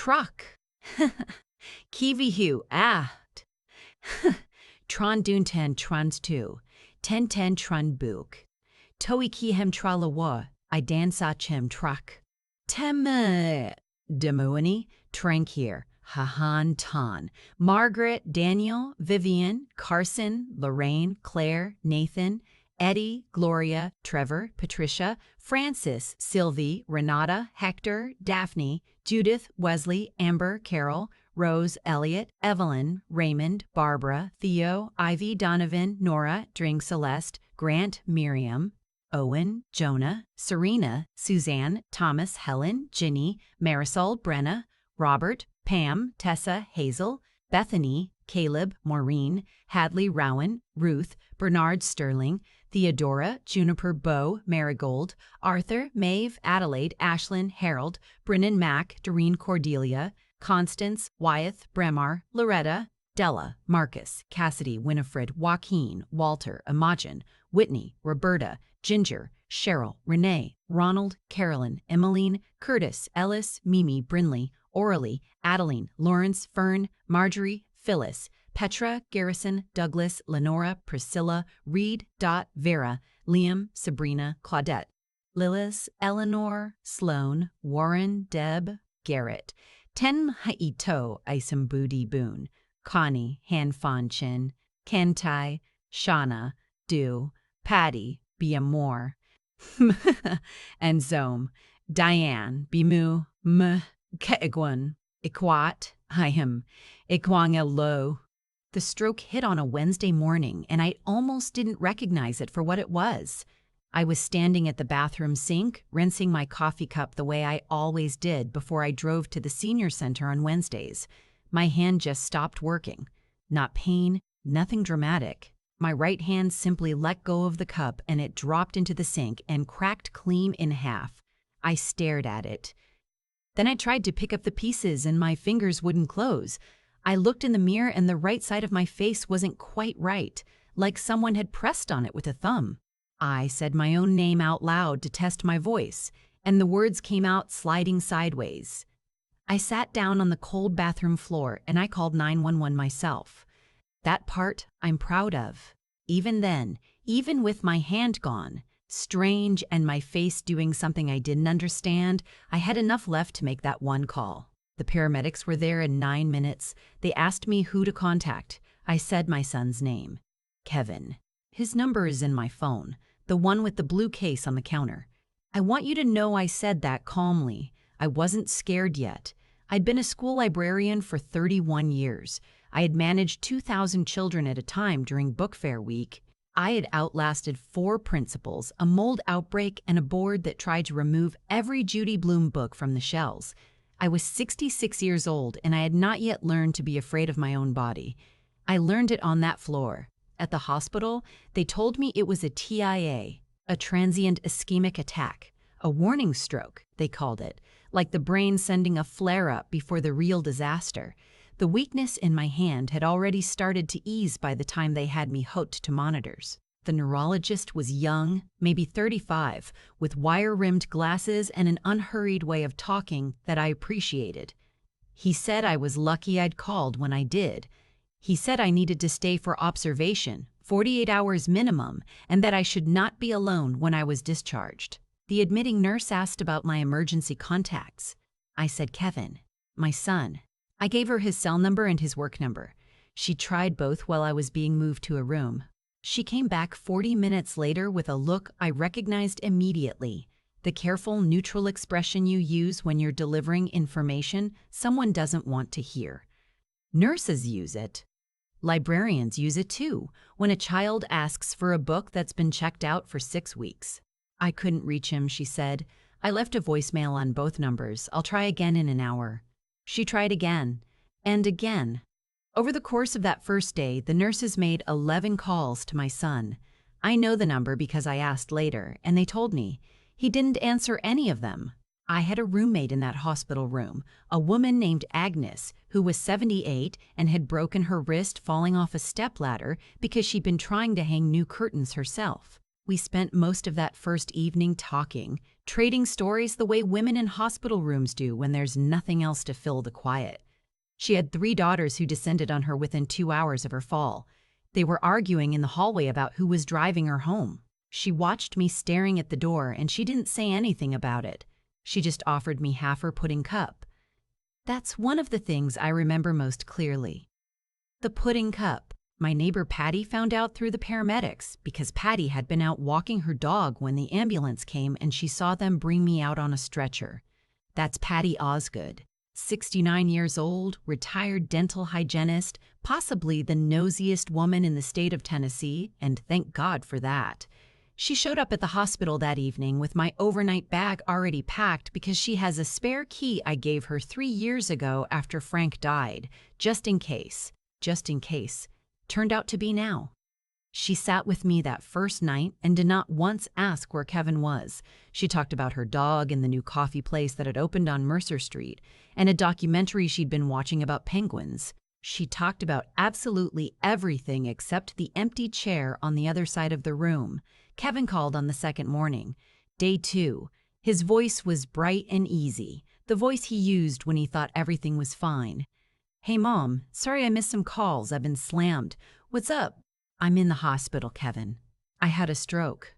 truck. Kiwi hu aht. Tron dun ten trons tu. Ten tron book. Toi ki hem tralawa. I dan sa chem truck. Tem demoani trankier. Hahan Tan, Margaret, Daniel, Vivian, Carson, Lorraine, Claire, Nathan, Eddie, Gloria, Trevor, Patricia, Francis, Sylvie, Renata, Hector, Daphne, Judith, Wesley, Amber, Carol, Rose, Elliot, Evelyn, Raymond, Barbara, Theo, Ivy, Donovan, Nora, Dring, Celeste, Grant, Miriam, Owen, Jonah, Serena, Suzanne, Thomas, Helen, Ginny, Marisol, Brenna, Robert, Pam, Tessa, Hazel, Bethany, Caleb, Maureen, Hadley, Rowan, Ruth, Bernard, Sterling, Theodora, Juniper, Bo, Marigold, Arthur, Maeve, Adelaide, Ashlyn, Harold, Brennan, Mac, Doreen, Cordelia, Constance, Wyeth, Bremar, Loretta, Della, Marcus, Cassidy, Winifred, Joaquin, Walter, Imogen, Whitney, Roberta, Ginger, Cheryl, Renee, Ronald, Carolyn, Emmeline, Curtis, Ellis, Mimi, Brinley, Oralie, Adeline, Lawrence, Fern, Marjorie, Phyllis, Petra, Garrison, Douglas, Lenora, Priscilla, Reed, Dot, Vera, Liam, Sabrina, Claudette, Lillis, Eleanor, Sloan, Warren, Deb, Garrett, Ten Haito, Isambudi Boone, Connie, Han Fan Chin, Kentai, Shauna, Du, Patty, Biamore, and Zome, Diane, Bimu, Keigwan, Ikwat, Hyam, Ikwang The stroke hit on a Wednesday morning, and I almost didn't recognize it for what it was. I was standing at the bathroom sink, rinsing my coffee cup the way I always did before I drove to the senior center on Wednesdays. My hand just stopped working. Not pain, nothing dramatic. My right hand simply let go of the cup and it dropped into the sink and cracked clean in half. I stared at it. Then I tried to pick up the pieces and my fingers wouldn't close. I looked in the mirror and the right side of my face wasn't quite right, like someone had pressed on it with a thumb. I said my own name out loud to test my voice, and the words came out sliding sideways. I sat down on the cold bathroom floor and I called 911 myself. That part I'm proud of. Even then, even with my hand gone, strange, and my face doing something I didn't understand, I had enough left to make that one call. The paramedics were there in 9 minutes. They asked me who to contact. I said my son's name. Kevin. His number is in my phone, the one with the blue case on the counter. I want you to know I said that calmly. I wasn't scared yet. I'd been a school librarian for 31 years. I had managed 2,000 children at a time during book fair week. I had outlasted 4 principals, a mold outbreak, and a board that tried to remove every Judy Blume book from the shelves. I was 66 years old, and I had not yet learned to be afraid of my own body. I learned it on that floor. At the hospital, they told me it was a TIA, a transient ischemic attack, a warning stroke, they called it, like the brain sending a flare-up before the real disaster. The weakness in my hand had already started to ease by the time they had me hooked to monitors. The neurologist was young, maybe 35, with wire-rimmed glasses and an unhurried way of talking that I appreciated. He said I was lucky I'd called when I did. He said I needed to stay for observation, 48 hours minimum, and that I should not be alone when I was discharged. The admitting nurse asked about my emergency contacts. I said Kevin, my son. I gave her his cell number and his work number. She tried both while I was being moved to a room. She came back 40 minutes later with a look I recognized immediately. The careful, neutral expression you use when you're delivering information someone doesn't want to hear. Nurses use it. Librarians use it too, when a child asks for a book that's been checked out for 6 weeks. I couldn't reach him, she said. I left a voicemail on both numbers. I'll try again in an hour. She tried again, and again. Over the course of that first day, the nurses made 11 calls to my son. I know the number because I asked later, and they told me. He didn't answer any of them. I had a roommate in that hospital room, a woman named Agnes, who was 78 and had broken her wrist falling off a stepladder because she'd been trying to hang new curtains herself. We spent most of that first evening talking, trading stories the way women in hospital rooms do when there's nothing else to fill the quiet. She had 3 daughters who descended on her within 2 hours of her fall. They were arguing in the hallway about who was driving her home. She watched me staring at the door and she didn't say anything about it. She just offered me half her pudding cup. That's one of the things I remember most clearly. The pudding cup. My neighbor Patty found out through the paramedics because Patty had been out walking her dog when the ambulance came and she saw them bring me out on a stretcher. That's Patty Osgood, 69 years old, retired dental hygienist, possibly the nosiest woman in the state of Tennessee, and thank God for that. She showed up at the hospital that evening with my overnight bag already packed because she has a spare key I gave her 3 years ago after Frank died, just in case. Turned out to be now. She sat with me that first night and did not once ask where Kevin was. She talked about her dog and the new coffee place that had opened on Mercer Street and a documentary she'd been watching about penguins. She talked about absolutely everything except the empty chair on the other side of the room. Kevin called on the second morning, day 2. His voice was bright and easy, the voice he used when he thought everything was fine. "Hey, Mom, sorry I missed some calls. I've been slammed. What's up?" "I'm in the hospital, Kevin. I had a stroke."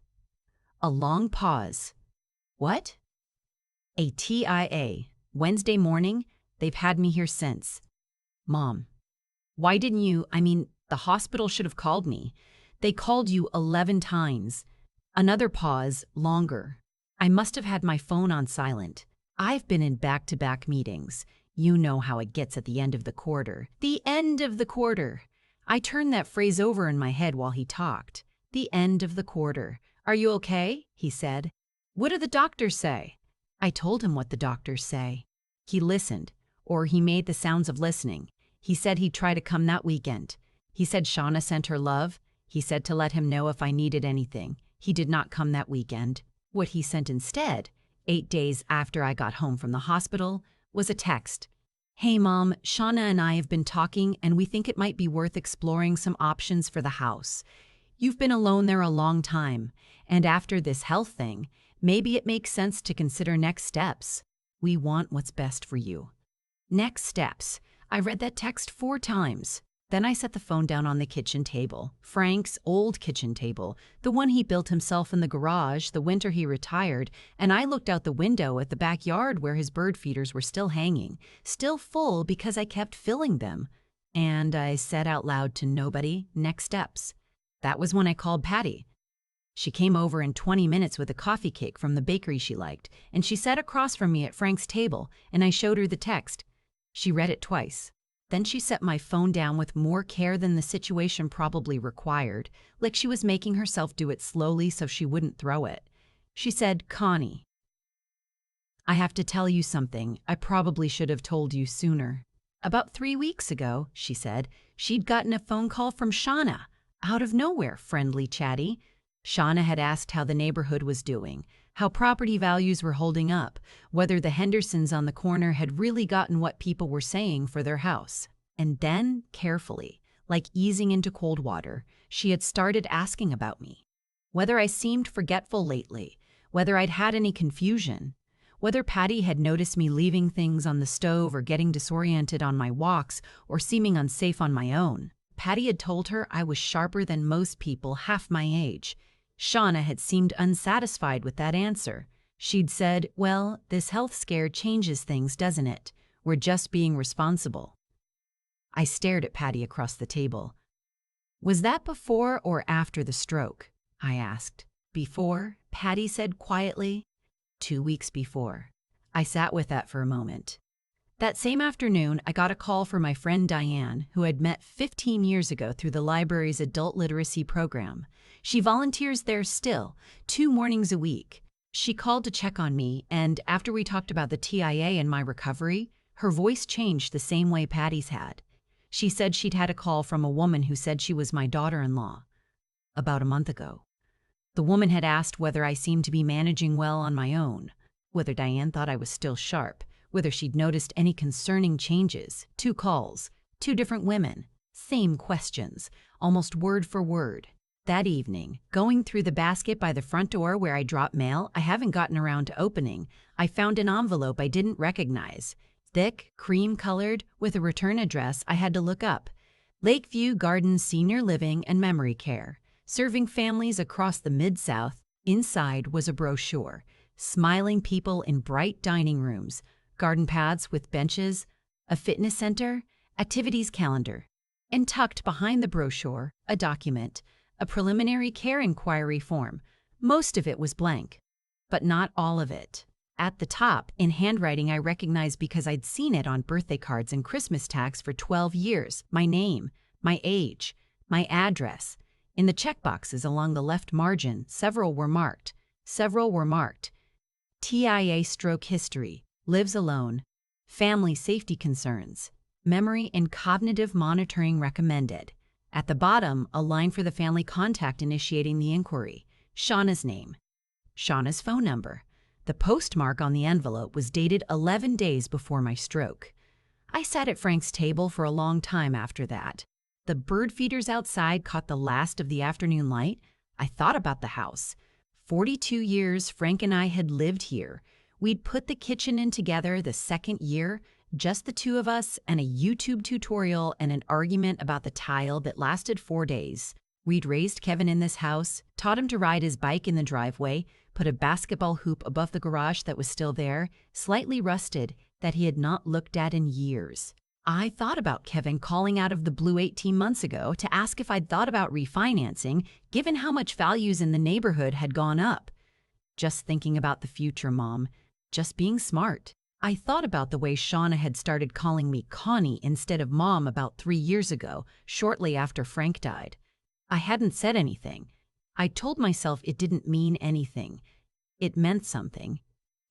A long pause. "What?" "A TIA. Wednesday morning. They've had me here since." "Mom, why didn't you, the hospital should have called me. They called you 11 times. Another pause, longer. "I must have had my phone on silent. I've been in back-to-back meetings. You know how it gets at the end of the quarter. The end of the quarter." I turned that phrase over in my head while he talked. The end of the quarter. "Are you okay?" he said. "What do the doctors say?" I told him what the doctors say. He listened, or he made the sounds of listening. He said he'd try to come that weekend. He said Shauna sent her love. He said to let him know if I needed anything. He did not come that weekend. What he sent instead, 8 days after I got home from the hospital, was a text. "Hey, Mom, Shauna and I have been talking and we think it might be worth exploring some options for the house. You've been alone there a long time, and after this health thing, maybe it makes sense to consider next steps. We want what's best for you." Next steps. I read that text 4 times. Then I set the phone down on the kitchen table, Frank's old kitchen table, the one he built himself in the garage the winter he retired, and I looked out the window at the backyard where his bird feeders were still hanging, still full because I kept filling them. And I said out loud to nobody, "Next steps." That was when I called Patty. She came over in 20 minutes with a coffee cake from the bakery she liked, and she sat across from me at Frank's table, and I showed her the text. She read it twice. Then she set my phone down with more care than the situation probably required, like she was making herself do it slowly so she wouldn't throw it. She said, "Connie, I have to tell you something I probably should have told you sooner. About 3 weeks ago," she said, "she'd gotten a phone call from Shauna. Out of nowhere, friendly, chatty. Shauna had asked how the neighborhood was doing, how property values were holding up, whether the Hendersons on the corner had really gotten what people were saying for their house. And then, carefully, like easing into cold water, she had started asking about me. Whether I seemed forgetful lately, whether I'd had any confusion, whether Patty had noticed me leaving things on the stove or getting disoriented on my walks or seeming unsafe on my own. Patty had told her I was sharper than most people half my age. Shauna had seemed unsatisfied with that answer. She'd said, "Well, this health scare changes things, doesn't it? We're just being responsible." I stared at Patty across the table. "Was that before or after the stroke?" I asked. "Before," Patty said quietly. 2 weeks before. I sat with that for a moment. That same afternoon, I got a call from my friend Diane, who I'd met 15 years ago through the library's adult literacy program. She volunteers there still, 2 mornings a week. She called to check on me, and after we talked about the TIA and my recovery, her voice changed the same way Patty's had. She said she'd had a call from a woman who said she was my daughter-in-law. About a month ago. The woman had asked whether I seemed to be managing well on my own, whether Diane thought I was still sharp, whether she'd noticed any concerning changes. 2 calls, 2 different women, same questions, almost word for word. That evening, going through the basket by the front door where I drop mail I haven't gotten around to opening, I found an envelope I didn't recognize. Thick, cream-colored, with a return address I had to look up. Lakeview Gardens Senior Living and Memory Care, serving families across the Mid-South. Inside was a brochure, smiling people in bright dining rooms, garden paths with benches, a fitness center, activities calendar. And tucked behind the brochure, a document, a preliminary care inquiry form. Most of it was blank, but not all of it. At the top, in handwriting I recognized because I'd seen it on birthday cards and Christmas tags for 12 years, my name, my age, my address. In the checkboxes along the left margin, several were marked. TIA stroke history, lives alone, family safety concerns, memory and cognitive monitoring recommended. At the bottom, a line for the family contact initiating the inquiry, Shauna's name, Shauna's phone number. The postmark on the envelope was dated 11 days before my stroke. I sat at Frank's table for a long time after that. The bird feeders outside caught the last of the afternoon light. I thought about the house. 42 years Frank and I had lived here. We'd put the kitchen in together the second year, just the two of us, and a YouTube tutorial and an argument about the tile that lasted 4 days. We'd raised Kevin in this house, taught him to ride his bike in the driveway, put a basketball hoop above the garage that was still there, slightly rusted, that he had not looked at in years. I thought about Kevin calling out of the blue 18 months ago to ask if I'd thought about refinancing, given how much values in the neighborhood had gone up. Just thinking about the future, Mom. Just being smart. I thought about the way Shauna had started calling me Connie instead of Mom about 3 years ago, shortly after Frank died. I hadn't said anything. I told myself it didn't mean anything. It meant something.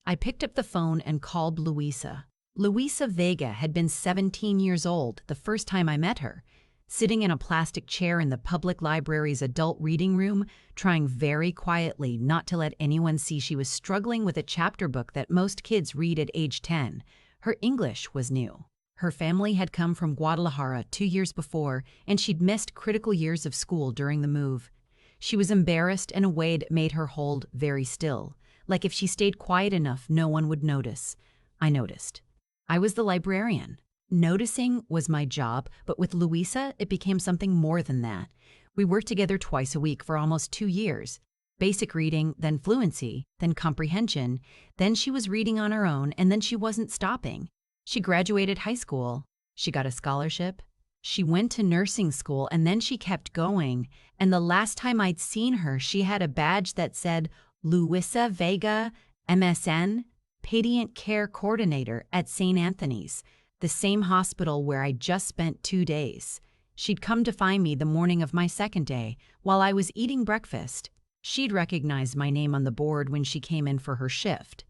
I picked up the phone and called Luisa. Luisa Vega had been 17 years old the first time I met her, sitting in a plastic chair in the public library's adult reading room, trying very quietly not to let anyone see she was struggling with a chapter book that most kids read at age 10. Her English was new. Her family had come from Guadalajara 2 years before, and she'd missed critical years of school during the move. She was embarrassed in a way that made her hold very still, like if she stayed quiet enough, no one would notice. I noticed. I was the librarian. Noticing was my job, but with Luisa, it became something more than that. We worked together twice a week for almost 2 years. Basic reading, then fluency, then comprehension. Then she was reading on her own, and then she wasn't stopping. She graduated high school. She got a scholarship. She went to nursing school, and then she kept going. And the last time I'd seen her, she had a badge that said Luisa Vega, MSN, Patient Care Coordinator at St. Anthony's, the same hospital where I'd just spent 2 days. She'd come to find me the morning of my second day while I was eating breakfast. She'd recognized my name on the board when she came in for her shift.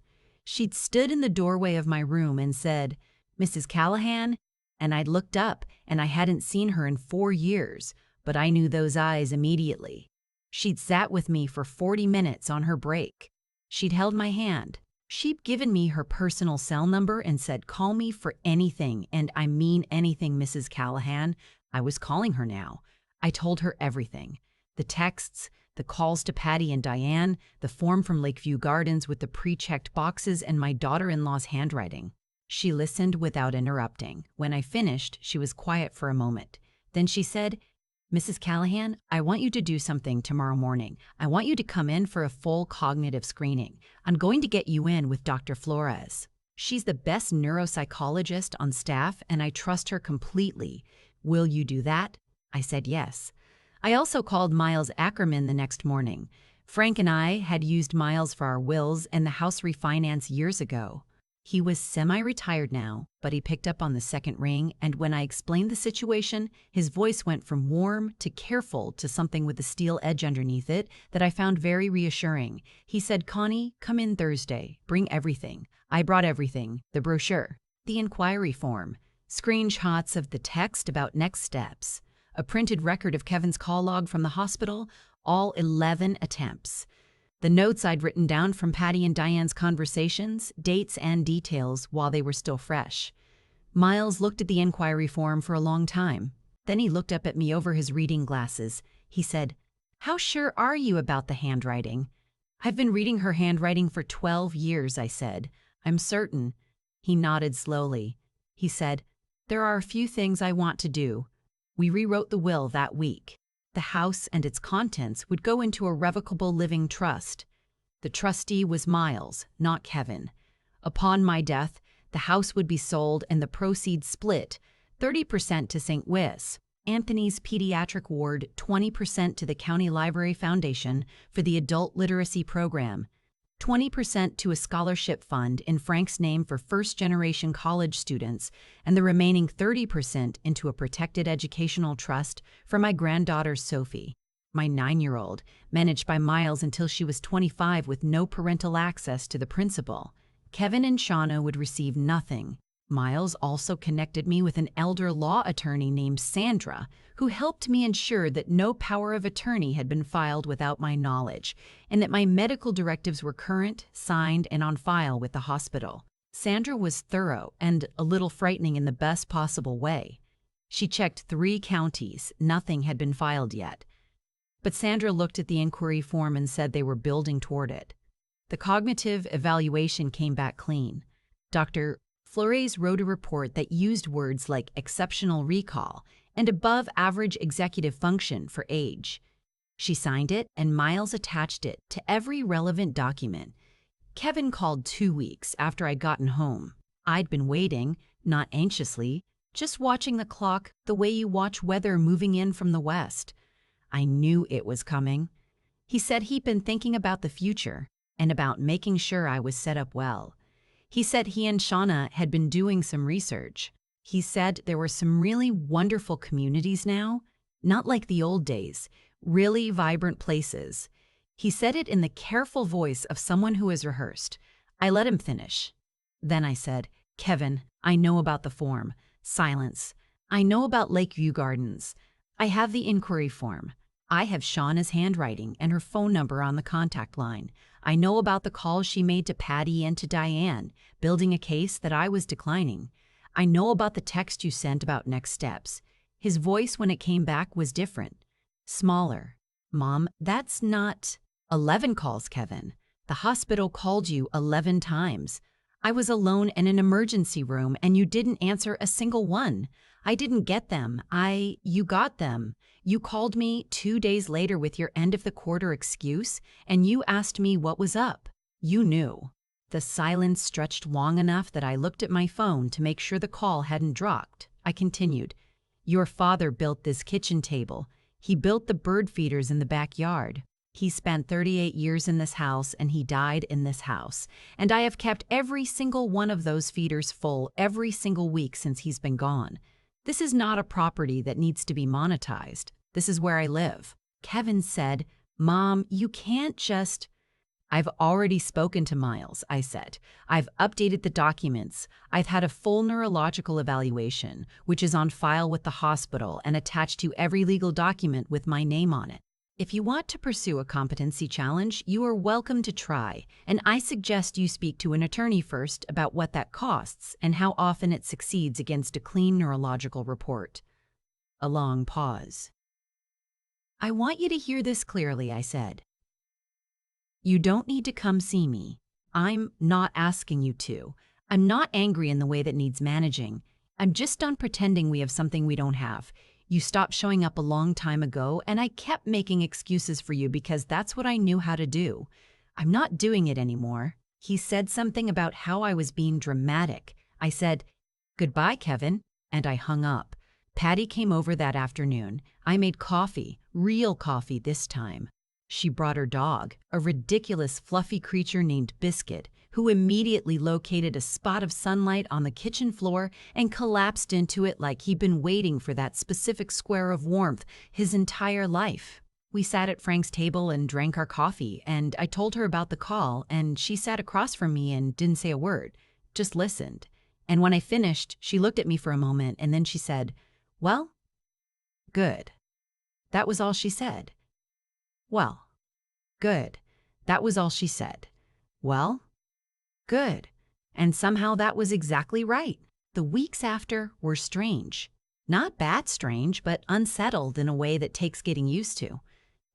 She'd stood in the doorway of my room and said, "Mrs. Callahan?" And I'd looked up, and I hadn't seen her in 4 years, but I knew those eyes immediately. She'd sat with me for 40 minutes on her break. She'd held my hand. She'd given me her personal cell number and said, "Call me for anything," and I mean anything, Mrs. Callahan. I was calling her now. I told her everything. The texts, the calls to Patty and Diane, the form from Lakeview Gardens with the pre-checked boxes, and my daughter-in-law's handwriting. She listened without interrupting. When I finished, she was quiet for a moment. Then she said, "Mrs. Callahan, I want you to do something tomorrow morning. I want you to come in for a full cognitive screening. I'm going to get you in with Dr. Flores. She's the best neuropsychologist on staff, and I trust her completely. Will you do that?" I said yes. I also called Miles Ackerman the next morning. Frank and I had used Miles for our wills and the house refinance years ago. He was semi-retired now, but he picked up on the second ring, and when I explained the situation, his voice went from warm to careful to something with a steel edge underneath it that I found very reassuring. He said, "Connie, come in Thursday. Bring everything." I brought everything: the brochure, the inquiry form, screenshots of the text about next steps, a printed record of Kevin's call log from the hospital, all 11 attempts. The notes I'd written down from Patty and Diane's conversations, dates and details while they were still fresh. Miles looked at the inquiry form for a long time. Then he looked up at me over his reading glasses. He said, How sure are you about the handwriting? I've been reading her handwriting for 12 years, I said. I'm certain. He nodded slowly. He said, there are a few things I want to do. We rewrote the will that week. The house and its contents would go into a revocable living trust. The trustee was Miles, not Kevin. Upon my death, the house would be sold and the proceeds split, 30% to St. Wis, Anthony's pediatric ward, 20% to the County Library Foundation for the Adult Literacy Program, 20% to a scholarship fund in Frank's name for first-generation college students, and the remaining 30% into a protected educational trust for my granddaughter Sophie, my 9-year-old, managed by Miles until she was 25 with no parental access to the principal. Kevin and Shauna would receive nothing. Miles also connected me with an elder law attorney named Sandra, who helped me ensure that no power of attorney had been filed without my knowledge, and that my medical directives were current, signed, and on file with the hospital. Sandra was thorough and a little frightening in the best possible way. She checked 3 counties. Nothing had been filed yet. But Sandra looked at the inquiry form and said they were building toward it. The cognitive evaluation came back clean. Dr. Flores wrote a report that used words like exceptional recall and above-average executive function for age. She signed it, and Miles attached it to every relevant document. Kevin called 2 weeks after I'd gotten home. I'd been waiting, not anxiously, just watching the clock the way you watch weather moving in from the west. I knew it was coming. He said he'd been thinking about the future and about making sure I was set up well. He said he and Shauna had been doing some research. He said there were some really wonderful communities now, not like the old days, really vibrant places. He said it in the careful voice of someone who has rehearsed. I let him finish. Then I said, Kevin, I know about the form. Silence. I know about Lakeview Gardens. I have the inquiry form. I have Shauna's handwriting and her phone number on the contact line. I know about the calls she made to Patty and to Diane, building a case that I was declining. I know about the text you sent about next steps. His voice when it came back was different. Smaller. Mom, that's not 11 calls, Kevin. The hospital called you 11 times. I was alone in an emergency room and you didn't answer a single one. I didn't get them. You got them. You called me 2 days later with your end-of-the-quarter excuse, and you asked me what was up. You knew. The silence stretched long enough that I looked at my phone to make sure the call hadn't dropped. I continued. Your father built this kitchen table. He built the bird feeders in the backyard. He spent 38 years in this house, and he died in this house. And I have kept every single one of those feeders full every single week since he's been gone. This is not a property that needs to be monetized. This is where I live. Kevin said, Mom, you can't just... I've already spoken to Miles, I said. I've updated the documents. I've had a full neurological evaluation, which is on file with the hospital and attached to every legal document with my name on it. If you want to pursue a competency challenge, you are welcome to try, and I suggest you speak to an attorney first about what that costs and how often it succeeds against a clean neurological report. A long pause. I want you to hear this clearly, I said. You don't need to come see me. I'm not asking you to. I'm not angry in the way that needs managing. I'm just done pretending we have something we don't have. You stopped showing up a long time ago, and I kept making excuses for you because that's what I knew how to do. I'm not doing it anymore. He said something about how I was being dramatic. I said, Goodbye, Kevin, and I hung up. Patty came over that afternoon. I made coffee, real coffee this time. She brought her dog, a ridiculous fluffy creature named Biscuit, who immediately located a spot of sunlight on the kitchen floor and collapsed into it like he'd been waiting for that specific square of warmth his entire life. We sat at Frank's table and drank our coffee, and I told her about the call, and she sat across from me and didn't say a word, just listened. And when I finished, she looked at me for a moment, and then she said, Well, good. That was all she said. Well, good. That was all she said. Well, good. And somehow that was exactly right. The weeks after were strange. Not bad strange, but unsettled in a way that takes getting used to.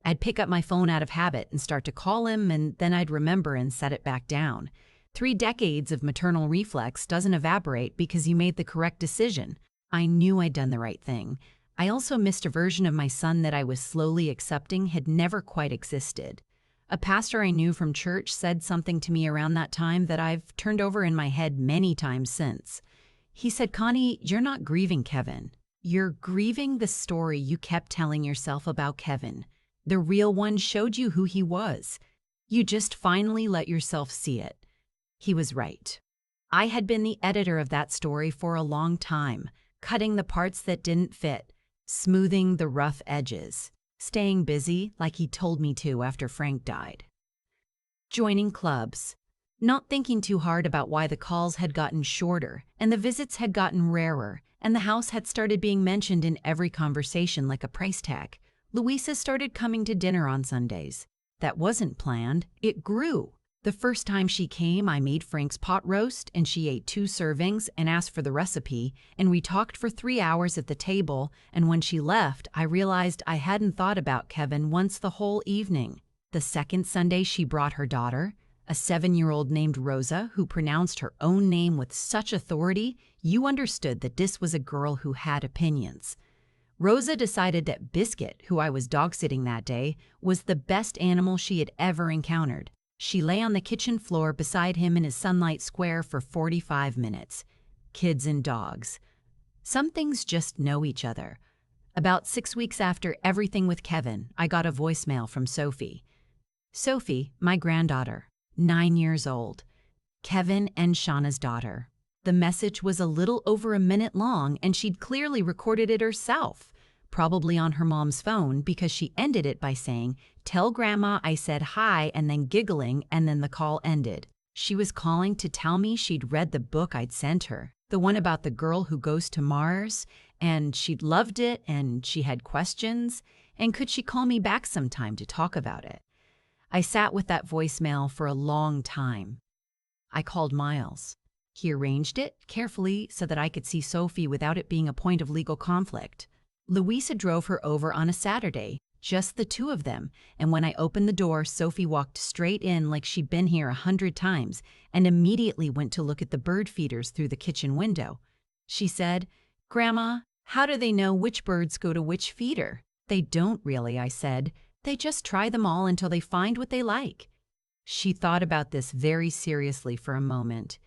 I'd pick up my phone out of habit and start to call him, and then I'd remember and set it back down. 3 decades of maternal reflex doesn't evaporate because you made the correct decision. I knew I'd done the right thing. I also missed a version of my son that I was slowly accepting had never quite existed. A pastor I knew from church said something to me around that time that I've turned over in my head many times since. He said, "Connie, you're not grieving Kevin. You're grieving the story you kept telling yourself about Kevin. The real one showed you who he was. You just finally let yourself see it." He was right. I had been the editor of that story for a long time, cutting the parts that didn't fit, smoothing the rough edges, staying busy like he told me to after Frank died. Joining clubs. Not thinking too hard about why the calls had gotten shorter and the visits had gotten rarer and the house had started being mentioned in every conversation like a price tag. Louisa started coming to dinner on Sundays. That wasn't planned. It grew. The first time she came, I made Frank's pot roast, and she ate 2 servings and asked for the recipe, and we talked for 3 hours at the table, and when she left, I realized I hadn't thought about Kevin once the whole evening. The second Sunday, she brought her daughter, a 7-year-old named Rosa, who pronounced her own name with such authority, you understood that this was a girl who had opinions. Rosa decided that Biscuit, who I was dog-sitting that day, was the best animal she had ever encountered. She lay on the kitchen floor beside him in his sunlight square for 45 minutes. Kids and dogs. Some things just know each other. About 6 weeks after everything with Kevin, I got a voicemail from Sophie. Sophie, my granddaughter, 9 years old. Kevin and Shauna's daughter. The message was a little over a minute long, and she'd clearly recorded it herself, probably on her mom's phone, because she ended it by saying, "Tell Grandma I said hi," and then giggling, and then the call ended. She was calling to tell me she'd read the book I'd sent her, the one about the girl who goes to Mars, and she'd loved it, and she had questions, and could she call me back sometime to talk about it? I sat with that voicemail for a long time. I called Miles. He arranged it carefully so that I could see Sophie without it being a point of legal conflict. Louisa drove her over on a Saturday, just the 2 of them, and when I opened the door, Sophie walked straight in like she'd been here 100 times and immediately went to look at the bird feeders through the kitchen window. She said, "Grandma, how do they know which birds go to which feeder?" "They don't really," I said. "They just try them all until they find what they like." She thought about this very seriously for a moment.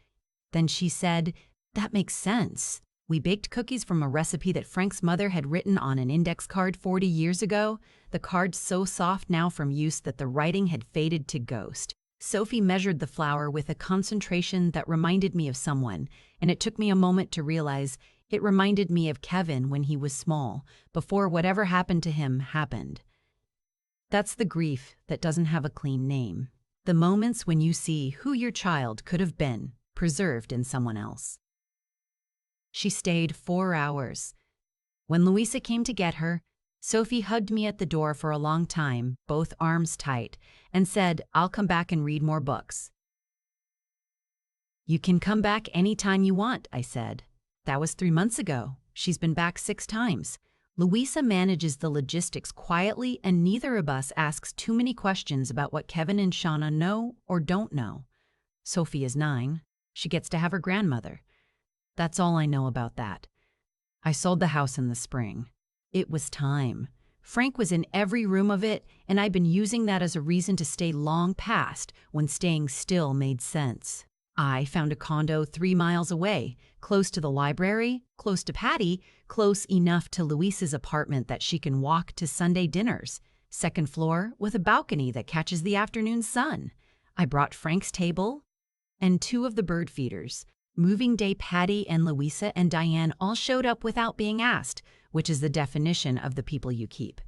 Then she said, "That makes sense. We baked cookies from a recipe that Frank's mother had written on an index card 40 years ago, the card so soft now from use that the writing had faded to ghost. Sophie measured the flour with a concentration that reminded me of someone, and it took me a moment to realize it reminded me of Kevin when he was small, before whatever happened to him happened. That's the grief that doesn't have a clean name. The moments when you see who your child could have been, preserved in someone else. She stayed 4 hours. When Louisa came to get her, Sophie hugged me at the door for a long time, both arms tight, and said, "I'll come back and read more books." "You can come back anytime you want," I said. "That was 3 months ago. She's been back 6 times. Louisa manages the logistics quietly, and neither of us asks too many questions about what Kevin and Shauna know or don't know. Sophie is 9. She gets to have her grandmother. That's all I know about that. I sold the house in the spring. It was time. Frank was in every room of it, and I'd been using that as a reason to stay long past when staying still made sense. I found a condo 3 miles away, close to the library, close to Patty, close enough to Louisa's apartment that she can walk to Sunday dinners. 2nd floor with a balcony that catches the afternoon sun. I brought Frank's table and 2 of the bird feeders. Moving day Patty and Louisa and Diane all showed up without being asked, which is the definition of the people you keep.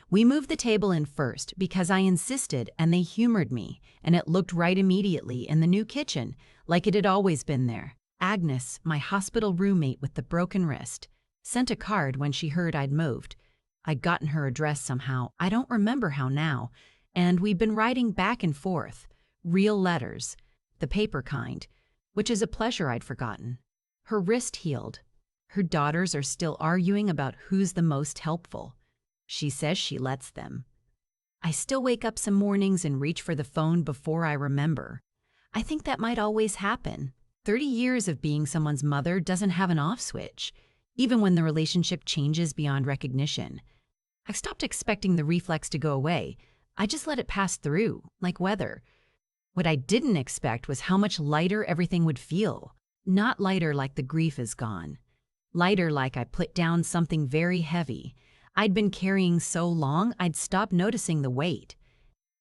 We moved the table in first because I insisted, and they humored me, and it looked right immediately in the new kitchen, like it had always been there. Agnes, my hospital roommate with the broken wrist, sent a card when she heard I'd moved. I'd gotten her address somehow, I don't remember how now, and we'd been writing back and forth, real letters, the paper kind, which is a pleasure I'd forgotten. Her wrist healed. Her daughters are still arguing about who's the most helpful. She says she lets them. I still wake up some mornings and reach for the phone before I remember. I think that might always happen. 30 years of being someone's mother doesn't have an off switch, even when the relationship changes beyond recognition. I've stopped expecting the reflex to go away. I just let it pass through, like weather. What I didn't expect was how much lighter everything would feel. Not lighter like the grief is gone. Lighter like I put down something very heavy. I'd been carrying so long I'd stopped noticing the weight.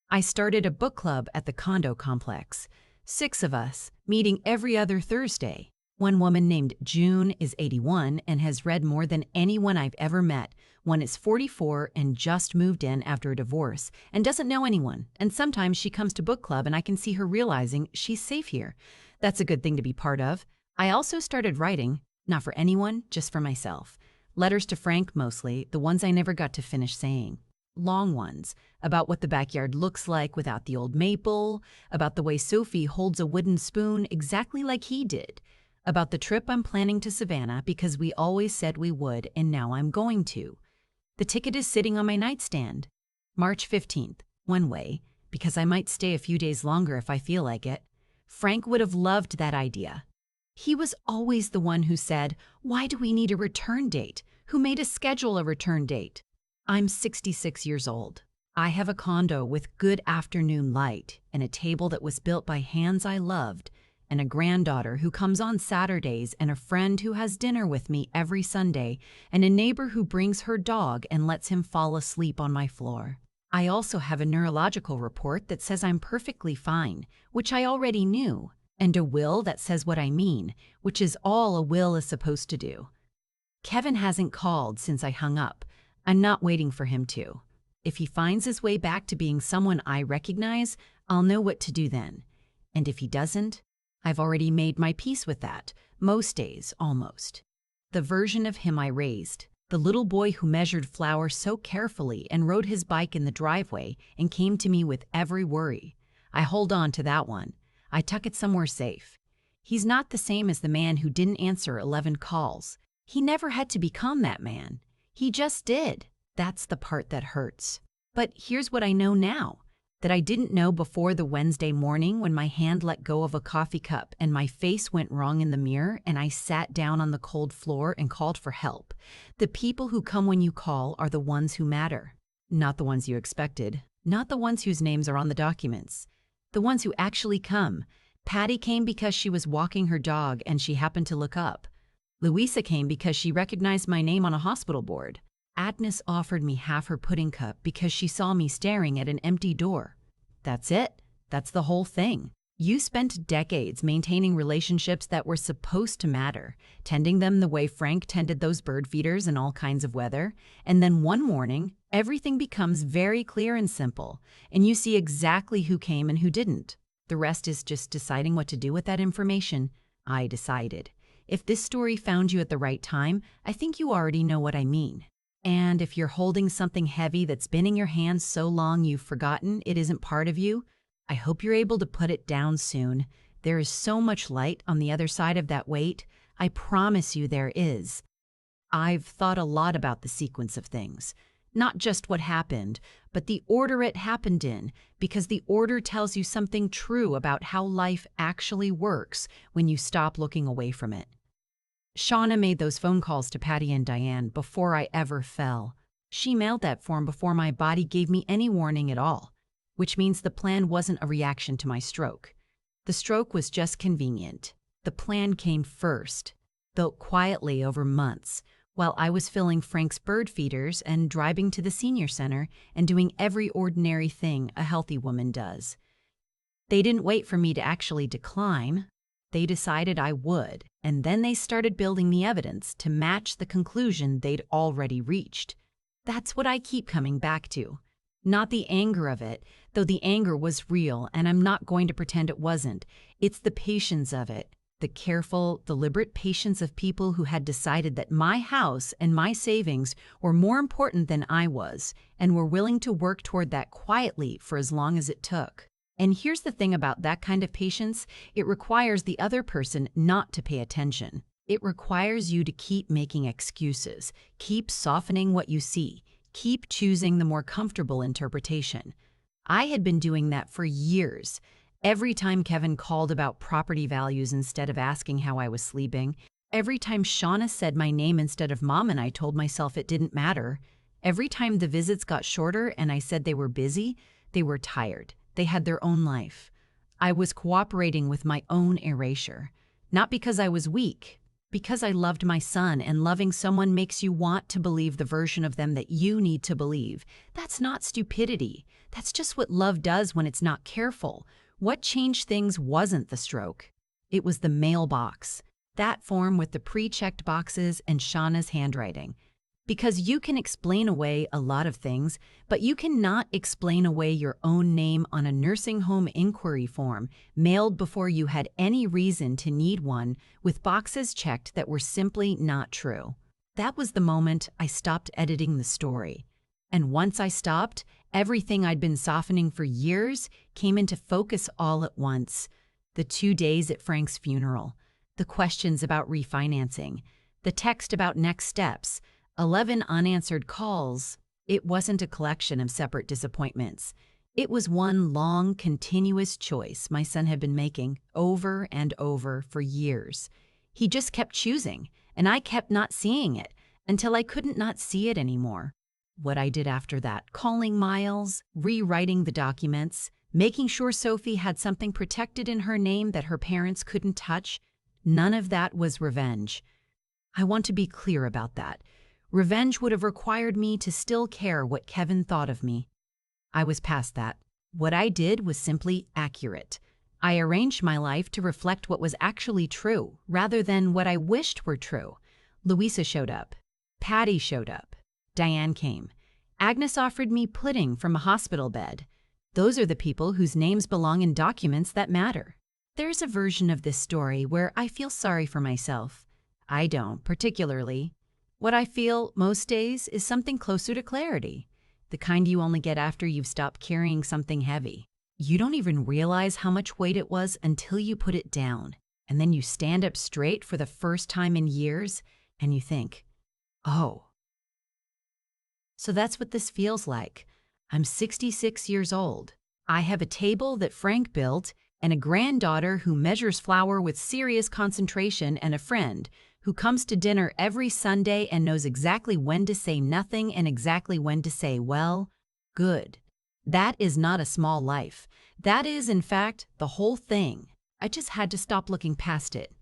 I started a book club at the condo complex. 6 of us, meeting every other Thursday. One woman named June is 81 and has read more than anyone I've ever met. One is 44 and just moved in after a divorce and doesn't know anyone. And sometimes she comes to book club and I can see her realizing she's safe here. That's a good thing to be part of. I also started writing, not for anyone, just for myself. Letters to Frank mostly, the ones I never got to finish saying. Long ones, about what the backyard looks like without the old maple, about the way Sophie holds a wooden spoon exactly like he did, about the trip I'm planning to Savannah because we always said we would and now I'm going to. The ticket is sitting on my nightstand. March 15th, one way, because I might stay a few days longer if I feel like it. Frank would have loved that idea. He was always the one who said, "Why do we need a return date?" Who made us schedule a return date. I'm 66 years old. I have a condo with good afternoon light and a table that was built by hands I loved, and a granddaughter who comes on Saturdays and a friend who has dinner with me every Sunday, and a neighbor who brings her dog and lets him fall asleep on my floor. I also have a neurological report that says I'm perfectly fine, which I already knew, and a will that says what I mean, which is all a will is supposed to do. Kevin hasn't called since I hung up. I'm not waiting for him to. If he finds his way back to being someone I recognize, I'll know what to do then. And if he doesn't, I've already made my peace with that, most days, almost. The version of him I raised, the little boy who measured flowers so carefully and rode his bike in the driveway and came to me with every worry. I hold on to that one. I tuck it somewhere safe. He's not the same as the man who didn't answer 11 calls. He never had to become that man. He just did. That's the part that hurts. But here's what I know now, that I didn't know before the Wednesday morning when my hand let go of a coffee cup and my face went wrong in the mirror and I sat down on the cold floor and called for help. The people who come when you call are the ones who matter. Not the ones you expected. Not the ones whose names are on the documents. The ones who actually come. Patty came because she was walking her dog and she happened to look up. Louisa came because she recognized my name on a hospital board. Agnes offered me half her pudding cup because she saw me staring at an empty door. That's it. That's the whole thing. You spent decades maintaining relationships that were supposed to matter, tending them the way Frank tended those bird feeders in all kinds of weather, and then one morning, everything becomes very clear and simple, and you see exactly who came and who didn't. The rest is just deciding what to do with that information. I decided. If this story found you at the right time, I think you already know what I mean. And if you're holding something heavy that's been in your hands so long you've forgotten it isn't part of you, I hope you're able to put it down soon. There is so much light on the other side of that weight. I promise you there is. I've thought a lot about the sequence of things. Not just what happened, but the order it happened in, because the order tells you something true about how life actually works when you stop looking away from it. Shauna made those phone calls to Patty and Diane before I ever fell. She mailed that form before my body gave me any warning at all, which means the plan wasn't a reaction to my stroke. The stroke was just convenient. The plan came first, built quietly over months, while I was filling Frank's bird feeders and driving to the senior center and doing every ordinary thing a healthy woman does. They didn't wait for me to actually decline. They decided I would, and then they started building the evidence to match the conclusion they'd already reached. That's what I keep coming back to. Not the anger of it, though the anger was real, and I'm not going to pretend it wasn't. It's the patience of it, the careful, deliberate patience of people who had decided that my house and my savings were more important than I was, and were willing to work toward that quietly for as long as it took. And here's the thing about that kind of patience, it requires the other person not to pay attention. It requires you to keep making excuses, keep softening what you see, Keep choosing the more comfortable interpretation. I had been doing that for years. Every time Kevin called about property values instead of asking how I was sleeping, every time Shauna said my name instead of Mom and I told myself it didn't matter, every time the visits got shorter and I said they were busy, they were tired. They had their own life. I was cooperating with my own erasure. Not because I was weak, because I loved my son, and loving someone makes you want to believe the version of them that you need to believe. That's not stupidity. That's just what love does when it's not careful. What changed things wasn't the stroke. It was the mailbox. That form with the pre-checked boxes and Shauna's handwriting. Because you can explain away a lot of things, but you cannot explain away your own name on a nursing home inquiry form mailed before you had any reason to need one, with boxes checked that were simply not true. That was the moment I stopped editing the story. And once I stopped, everything I'd been softening for years came into focus all at once. The 2 days at Frank's funeral, the questions about refinancing, the text about next steps, 11 unanswered calls. It wasn't a collection of separate disappointments. It was one long, continuous choice my son had been making over and over for years. He just kept choosing, and I kept not seeing it until I couldn't not see it anymore. What I did after that, calling Miles, rewriting the documents, making sure Sophie had something protected in her name that her parents couldn't touch, none of that was revenge. I want to be clear about that. Revenge would have required me to still care what Kevin thought of me. I was past that. What I did was simply accurate. I arranged my life to reflect what was actually true, rather than what I wished were true. Louisa showed up. Patty showed up. Diane came. Agnes offered me pudding from a hospital bed. Those are the people whose names belong in documents that matter. There's a version of this story where I feel sorry for myself. I don't, particularly. What I feel most days is something closer to clarity, the kind you only get after you've stopped carrying something heavy. You don't even realize how much weight it was until you put it down, and then you stand up straight for the first time in years, and you think, oh. So that's what this feels like. I'm 66 years old. I have a table that Frank built, and a granddaughter who measures flour with serious concentration, and a friend who comes to dinner every Sunday and knows exactly when to say nothing and exactly when to say, well, good. That is not a small life. That is, in fact, the whole thing. I just had to stop looking past it.